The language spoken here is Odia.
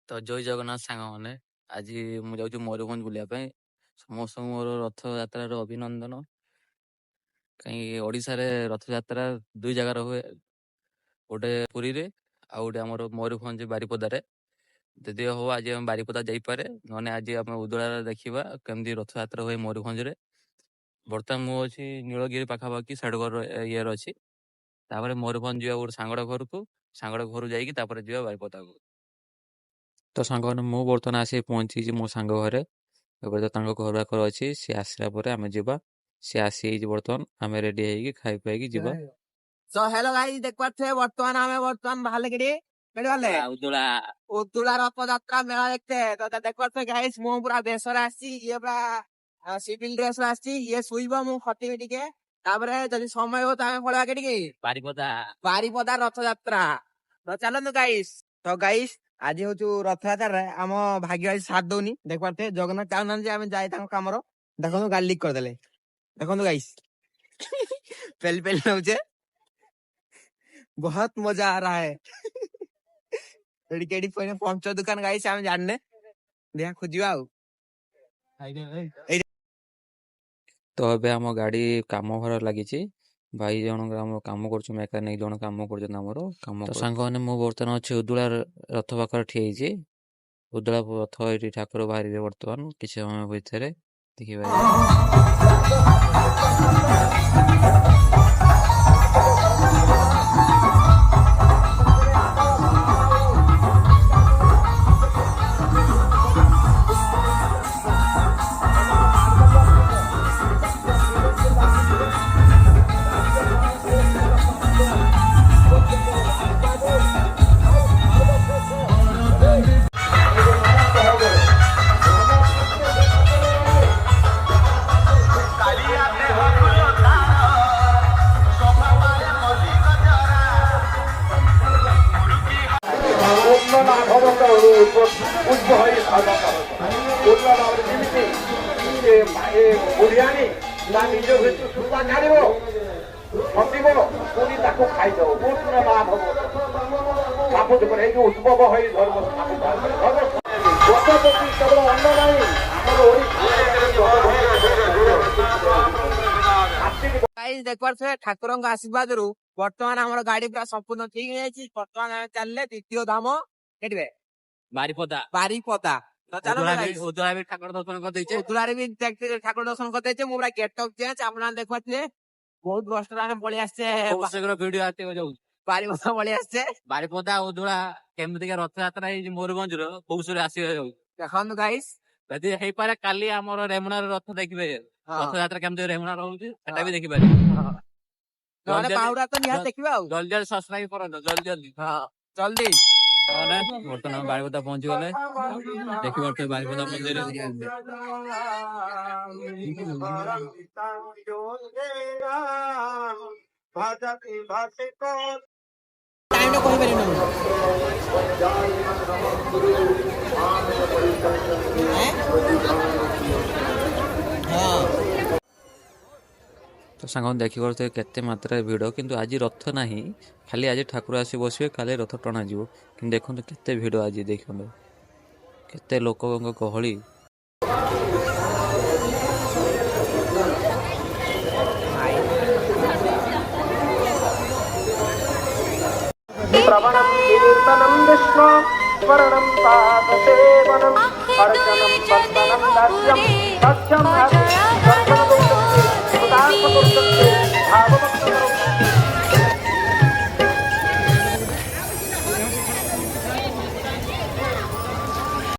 ତ ଜୟ ଜଗନ୍ନାଥ ସାଙ୍ଗମାନେ, ଆଜି ମୁଁ ଯାଉଛି ମୟୂରଭଞ୍ଜ ବୁଲିବା ପାଇଁ। ସମସ୍ତଙ୍କୁ ମୋର ରଥଯାତ୍ରାର ଅଭିନନ୍ଦନ। କାହିଁକି ଓଡ଼ିଶାରେ ରଥଯାତ୍ରା ଦୁଇ ଜାଗାରେ ହୁଏ, ଗୋଟେ ପୁରୀରେ ଆଉ ଗୋଟେ ଆମର ମୟୂରଭଞ୍ଜ ବାରିପଦାରେ। ଯଦି ହବ ଆଜି ଆମେ ବାରିପଦା ଯାଇପାରେ, ନହେଲେ ଆଜି ଆମେ ଉଦଳାରେ ଦେଖିବା କେମିତି ରଥଯାତ୍ରା ହୁଏ ମୟୂରଭଞ୍ଜରେ। ବର୍ତ୍ତମାନ ମୁଁ ଅଛି ନୀଳଗିରି ପାଖାପାଖି ସାଡ଼ଘର ଇଏରେ ଅଛି। ତାପରେ ମୟୂରଭଞ୍ଜ ଯିବା ଗୋଟେ ସାଙ୍ଗଡ଼ ଘରୁ ଯାଇକି ତାପରେ ଯିବା ବାରିପଦାକୁ। ତ ସାଙ୍ଗମାନେ ମୁଁ ବର୍ତ୍ତମାନ ଆସି ପହଞ୍ଚିଛି ମୋ ସାଙ୍ଗ ଘରେ। ଏବେ ତ ତାଙ୍କ ଘର ପାଖରେ ଅଛି, ସିଏ ଆସିଲା ପରେ ଆମେ ଯିବା। ସିଏ ଆସିଯାଇଛି ବର୍ତ୍ତମାନ, ଆମେ ରେଡି ହେଇକି ଖାଇ ପାଇକି ଯିବା। So hello guys, देखते ବର୍ତ୍ତମାନ ଆମେ ବାହାରିଲେ କେଡି ଉଦୁଳା ରଥଯାତ୍ରା ମେଳା ଦେଖତେ। ତ ଦେଖତେ ଗାଇସ୍, ମୁଁ ପୁରା ବେଶରେ ଆସିଛି, ଇଏ ପୁରା ସିଭିଲ ଡ୍ରେସ ରେ ଆସିଛି। ଇଏ ଶୋଇବ, ମୁଁ ଖଟିବି ଟିକେ। ତାପରେ ଯଦି ସମୟ ହବ ତ ଆମେ ପଳେଇବା କେଟିକି ବାରିପଦା ରଥଯାତ୍ରା। ତ ଚାଲନ୍ତୁ ଗାଇସ୍। ତ ଗାଇସ୍, ଆଜି ହଉଛୁ ରଥଯାତ୍ରାରେ ଆମ ଭାଗ୍ୟ ଆଜି ସାଥ ଦଉନି। ଦେଖତେ ଜଗନ୍ନାଥ ଚାହୁଁନାହାନ୍ତି ଯେ ଆମେ ଯାଇ ତାଙ୍କ କାମର। ଦେଖନ୍ତୁ ଗାଡି ଲିକ୍ କରିଦେଲେ। ଦେଖନ୍ତୁ ଗାଇସ୍, पेल पेल नौचे बहुत मजा आ रहा है। पंचर दुकान गाइस आम जाने देखा खोजा। ତ ଏବେ ଆମ ଗାଡି କାମ ଘର ଲାଗିଛି। ଭାଇ ଜଣଙ୍କ ଆମର କାମ କରୁଛୁ, ମେକାନିକ ଜଣ କାମ କରୁଛନ୍ତି ଆମର କାମ। ସାଙ୍ଗମାନେ ମୁଁ ବର୍ତ୍ତମାନ ଅଛି ଉଦୁଳା ରଥ ପାଖରେ ଠିଆ ହେଇଛି। ଉଦୁଳା ରଥ ଏଠି ଠାକୁର ବାହାରିବେ ବର୍ତ୍ତମାନ କିଛି ସମୟ ଭିତରେ, ଦେଖିପାରିବେ। ठाकुर आशीर्वाद रु बर्तमान आम गाड़ी पूरा संपूर्ण ठीक है। बर्तमान चलले द्वितीय धाम केटिबे बारिपदा। उदुला भी ठाकुर दर्शन करते मुझे गेटअप चेंज आप देखुए बहुत कष्ट पलि आसचे वीडियो बारिपदा पलि आसचे। बारिपदा उदुला केमती रथयात्रा मयूरभंज कौशल आसवे देखु गाइस। ଯଦି ହେଇପାରେ କାଲି ଆମର ରେମୁଣାର ରଥ ଦେଖିବେ, ରଥଯାତ୍ରା କେମିତି ରେମୁଣା ରହୁଛି ସେଟା ବି ଦେଖିପାରିବେ। ବାହୁଡା ତ ନିହାତି ଦେଖିବା। ଆଉ ଜଲ୍ଦି ଜଲ୍ଦି ସବସ୍କ୍ରାଇବ କରନ୍ତୁ, ଜଲ୍ଦି ଜଲ୍ଦି। ବର୍ତ୍ତମାନ ବାରିପଦା ପହଞ୍ଚିଗଲେ, ଦେଖିପାରୁଥିବେ ବାରିପଦା ମନ୍ଦିର। ତ ସାଙ୍ଗମାନେ ଦେଖିପାରୁଥିବେ କେତେ ମାତ୍ରାରେ ଭିଡ଼, କିନ୍ତୁ ଆଜି ରଥ ନାହିଁ, ଖାଲି ଆଜି ଠାକୁର ଆସି ବସିବେ, ଖାଲି ରଥ ଟଣାଯିବ। କିନ୍ତୁ ଦେଖନ୍ତୁ କେତେ ଭିଡ଼ ଆଜି, ଦେଖନ୍ତୁ କେତେ ଲୋକଙ୍କ ଗହଳି। श्रवणं कीर्तनं विष्णु स्मरणं पादसेवनम् अर्चनं वन्दनं दास्यं सख्यं हरि दर्शनदोषं भावभक्तकरो